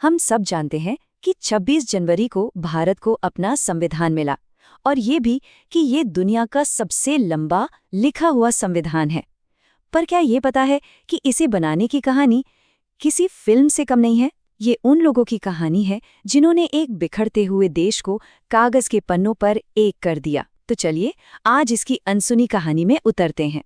हम सब जानते हैं कि 26 जनवरी को भारत को अपना संविधान मिला और ये भी कि ये दुनिया का सबसे लंबा लिखा हुआ संविधान है। पर क्या ये पता है कि इसे बनाने की कहानी किसी फिल्म से कम नहीं है? ये उन लोगों की कहानी है जिन्होंने एक बिखरते हुए देश को कागज के पन्नों पर एक कर दिया। तो चलिए आज इसकी अनसुनी कहानी में उतरते हैं।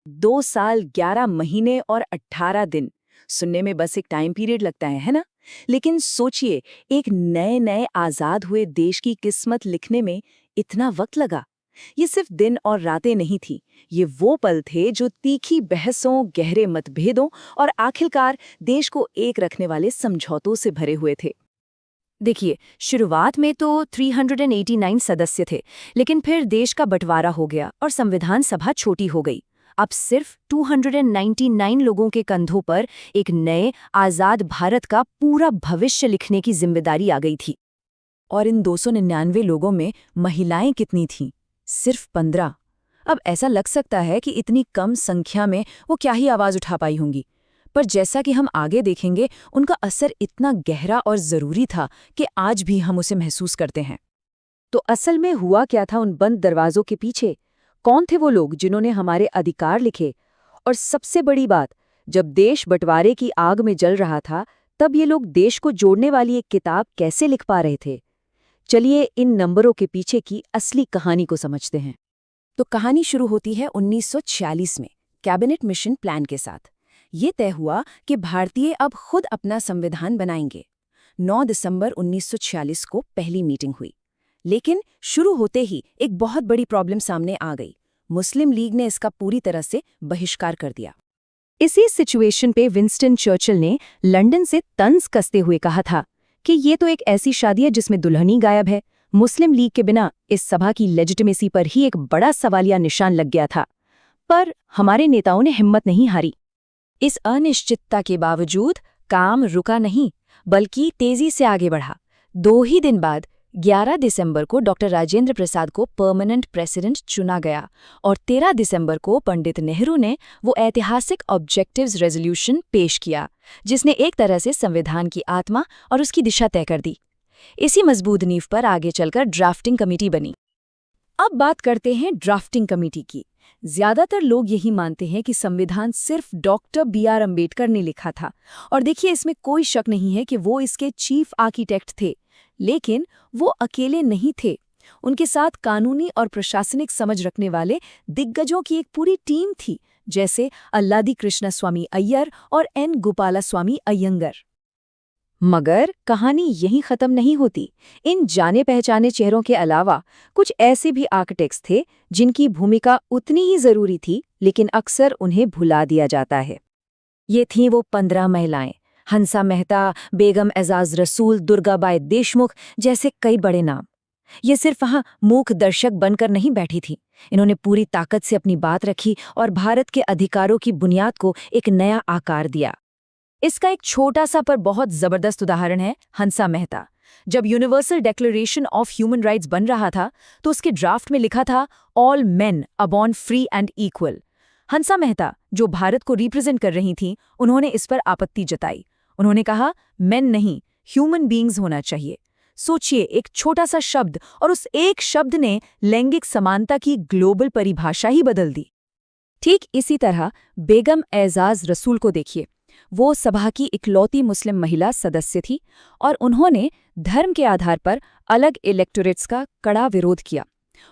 2 साल 11 महीने और 18 दिन सुनने में बस एक टाइम पीरियड लगता है ना? लेकिन सोचिए, एक नए नए आजाद हुए देश की किस्मत लिखने में इतना वक्त लगा। ये सिर्फ दिन और रातें नहीं थी, ये वो पल थे जो तीखी बहसों, गहरे मतभेदों और आखिरकार देश को एक रखने वाले समझौतों से भरे हुए थे। देखिए, शुरुआत में तो 389 सदस्य थे, लेकिन फिर देश का बंटवारा हो गया और संविधान सभा छोटी हो गई। अब सिर्फ 299 लोगों के कंधों पर एक नए आज़ाद भारत का पूरा भविष्य लिखने की जिम्मेदारी आ गई थी। और इन 299 लोगों में महिलाएं कितनी थीं? सिर्फ 15। अब ऐसा लग सकता है कि इतनी कम संख्या में वो क्या ही आवाज़ उठा पाई होंगी, पर जैसा कि हम आगे देखेंगे, उनका असर इतना गहरा और ज़रूरी था कि आज भी हम उसे महसूस करते हैं। तो असल में हुआ क्या था उन बंद दरवाज़ों के पीछे? कौन थे वो लोग जिन्होंने हमारे अधिकार लिखे? और सबसे बड़ी बात, जब देश बंटवारे की आग में जल रहा था, तब ये लोग देश को जोड़ने वाली एक किताब कैसे लिख पा रहे थे? चलिए इन नंबरों के पीछे की असली कहानी को समझते हैं। तो कहानी शुरू होती है 1946 में कैबिनेट मिशन प्लान के साथ। ये तय हुआ कि भारतीय अब खुद अपना संविधान बनाएंगे। 9 दिसंबर 1946 को पहली मीटिंग हुई, लेकिन शुरू होते ही एक बहुत बड़ी प्रॉब्लम सामने आ गई। मुस्लिम लीग ने इसका पूरी तरह से बहिष्कार कर दिया। इसी सिचुएशन पे विंस्टन चर्चिल ने लंदन से तंज कसते हुए कहा था कि ये तो एक ऐसी शादी है जिसमें दुल्हन गायब है। मुस्लिम लीग के बिना इस सभा की लेजिटिमेसी पर ही एक बड़ा सवालिया निशान लग गया था। पर हमारे नेताओं ने हिम्मत नहीं हारी। इस अनिश्चितता के बावजूद काम रुका नहीं, बल्कि तेजी से आगे बढ़ा। 2 ही दिन बाद 11 दिसंबर को डॉक्टर राजेंद्र प्रसाद को परमानेंट प्रेसिडेंट चुना गया और 13 दिसंबर को पंडित नेहरू ने वो ऐतिहासिक ऑब्जेक्टिव्स रेजोल्यूशन पेश किया, जिसने एक तरह से संविधान की आत्मा और उसकी दिशा तय कर दी। इसी मजबूत नींव पर आगे चलकर ड्राफ्टिंग कमेटी बनी। अब बात करते हैं ड्राफ्टिंग कमेटी की। ज्यादातर लोग यही मानते हैं कि संविधान सिर्फ डॉक्टर B.R. अम्बेडकर ने लिखा था, और देखिए इसमें कोई शक नहीं है कि वो इसके चीफ आर्किटेक्ट थे। लेकिन वो अकेले नहीं थे, उनके साथ कानूनी और प्रशासनिक समझ रखने वाले दिग्गजों की एक पूरी टीम थी, जैसे अल्लादी कृष्णस्वामी अय्यर और N. गोपालास्वामी अयंगर। मगर कहानी यहीं खत्म नहीं होती। इन जाने पहचाने चेहरों के अलावा कुछ ऐसे भी आर्किटेक्ट्स थे जिनकी भूमिका उतनी ही जरूरी थी, लेकिन अक्सर उन्हें भुला दिया जाता है। ये थीं वो 15 महिलाएं, हंसा मेहता, बेगम एजाज रसूल, दुर्गाबाई देशमुख जैसे कई बड़े नाम। ये सिर्फ वहां मूक दर्शक बनकर नहीं बैठी थी, इन्होंने पूरी ताकत से अपनी बात रखी और भारत के अधिकारों की बुनियाद को एक नया आकार दिया। इसका एक छोटा सा पर बहुत जबरदस्त उदाहरण है हंसा मेहता। जब universal declaration of human rights बन रहा था, तो उसके ड्राफ्ट में लिखा था all men are born free and equal. Hansa Mehta, जो भारत को रिप्रेजेंट कर रही थीं, उन्होंने इस पर आपत्ति जताई। उन्होंने कहा मेन नहीं, ह्यूमन बीइंग्स होना चाहिए। सोचिए, एक छोटा सा शब्द, और उस एक शब्द ने लैंगिक समानता की ग्लोबल परिभाषा ही बदल दी। ठीक इसी तरह बेगम एजाज रसूल को देखिए। वो सभा की इकलौती मुस्लिम महिला सदस्य थी और उन्होंने धर्म के आधार पर अलग इलेक्टोरेट्स का कड़ा विरोध किया।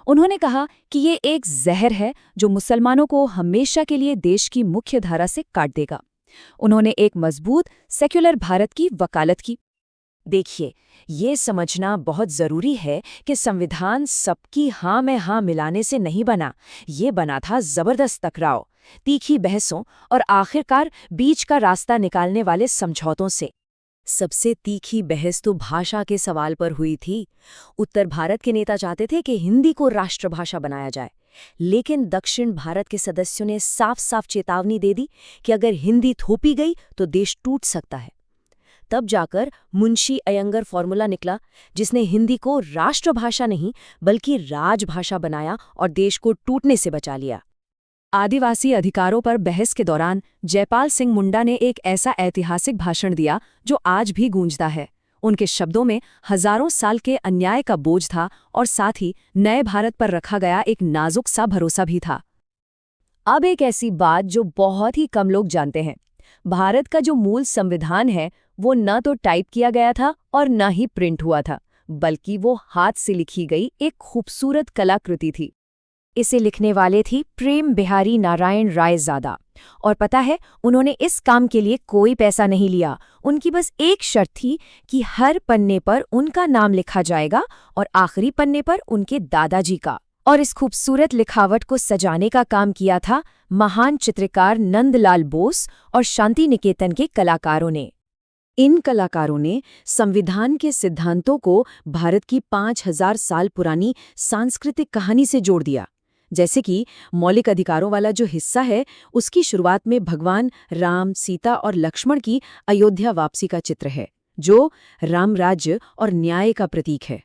उन्होंने कहा कि ये एक जहर है जो मुसलमानों को हमेशा के लिए देश की मुख्य धारा से काट देगा। उन्होंने एक मजबूत सेक्युलर भारत की वकालत की। देखिए, ये समझना बहुत ज़रूरी है कि संविधान सबकी हाँ में हाँ मिलाने से नहीं बना। ये बना था ज़बरदस्त टकराव, तीखी बहसों और आखिरकार बीच का रास्ता निकालने वाले समझौतों से। सबसे तीखी बहस तो भाषा के सवाल पर हुई थी। उत्तर भारत के नेता चाहते थे कि हिंदी को राष्ट्रभाषा बनाया जाए, लेकिन दक्षिण भारत के सदस्यों ने साफ साफ चेतावनी दे दी कि अगर हिंदी थोपी गई तो देश टूट सकता है। तब जाकर मुंशी अयंगर फॉर्मूला निकला, जिसने हिंदी को राष्ट्रभाषा नहीं बल्कि राजभाषा बनाया और देश को टूटने से बचा लिया। आदिवासी अधिकारों पर बहस के दौरान जयपाल सिंह मुंडा ने एक ऐसा ऐतिहासिक भाषण दिया जो आज भी गूंजता है। उनके शब्दों में हजारों साल के अन्याय का बोझ था और साथ ही नए भारत पर रखा गया एक नाजुक सा भरोसा भी था। अब एक ऐसी बात जो बहुत ही कम लोग जानते हैं। भारत का जो मूल संविधान है वो न तो टाइप किया गया था और न ही प्रिंट हुआ था, बल्कि वो हाथ से लिखी गई एक खूबसूरत कलाकृति थी। इसे लिखने वाले थी प्रेम बिहारी नारायण रायजादा। और पता है, उन्होंने इस काम के लिए कोई पैसा नहीं लिया। उनकी बस एक शर्त थी कि हर पन्ने पर उनका नाम लिखा जाएगा और आखिरी पन्ने पर उनके दादाजी का। और इस खूबसूरत लिखावट को सजाने का काम किया था महान चित्रकार नंदलाल बोस और शांति निकेतन के कलाकारों ने। इन कलाकारों ने संविधान के सिद्धांतों को भारत की 5000 साल पुरानी सांस्कृतिक कहानी से जोड़ दिया। जैसे कि मौलिक अधिकारों वाला जो हिस्सा है, उसकी शुरुआत में भगवान राम, सीता और लक्ष्मण की अयोध्या वापसी का चित्र है, जो राम राज्य और न्याय का प्रतीक है।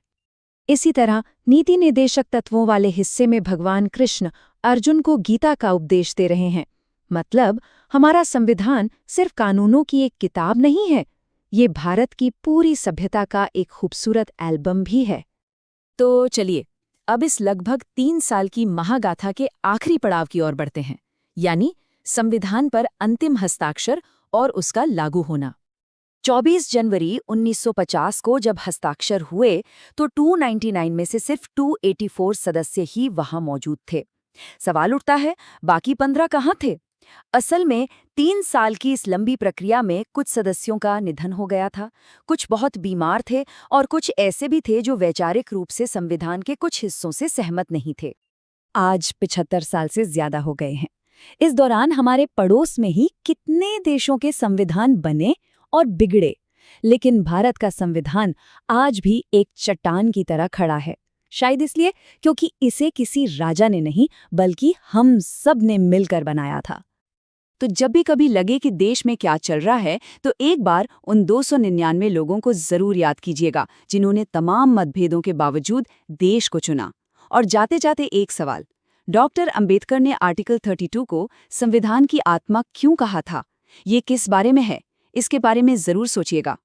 इसी तरह नीति निर्देशक तत्वों वाले हिस्से में भगवान कृष्ण अर्जुन को गीता का उपदेश दे रहे हैं। मतलब हमारा संविधान सिर्फ कानूनों की एक किताब नहीं है, ये भारत की पूरी सभ्यता का एक खूबसूरत एल्बम भी है। तो चलिए अब इस लगभग 3 साल की महागाथा के आखिरी पड़ाव की ओर बढ़ते हैं, यानी संविधान पर अंतिम हस्ताक्षर और उसका लागू होना। 24 जनवरी 1950 को जब हस्ताक्षर हुए तो 299 में से सिर्फ 284 सदस्य ही वहां मौजूद थे। सवाल उठता है, बाकी 15 कहाँ थे? असल में 3 साल की इस लंबी प्रक्रिया में कुछ सदस्यों का निधन हो गया था, कुछ बहुत बीमार थे और कुछ ऐसे भी थे जो वैचारिक रूप से संविधान के कुछ हिस्सों से सहमत नहीं थे। आज 75 साल से ज्यादा हो गए हैं। इस दौरान हमारे पड़ोस में ही कितने देशों के संविधान बने और बिगड़े, लेकिन भारत का संविधान आज भी एक चट्टान की तरह खड़ा है। शायद इसलिए क्योंकि इसे किसी राजा ने नहीं बल्कि हम सब ने मिलकर बनाया था। तो जब भी कभी लगे कि देश में क्या चल रहा है, तो एक बार उन 299 लोगों को जरूर याद कीजिएगा जिन्होंने तमाम मतभेदों के बावजूद देश को चुना। और जाते जाते एक सवाल, डॉक्टर अंबेडकर ने आर्टिकल 32 को संविधान की आत्मा क्यों कहा था? ये किस बारे में है? इसके बारे में जरूर सोचिएगा।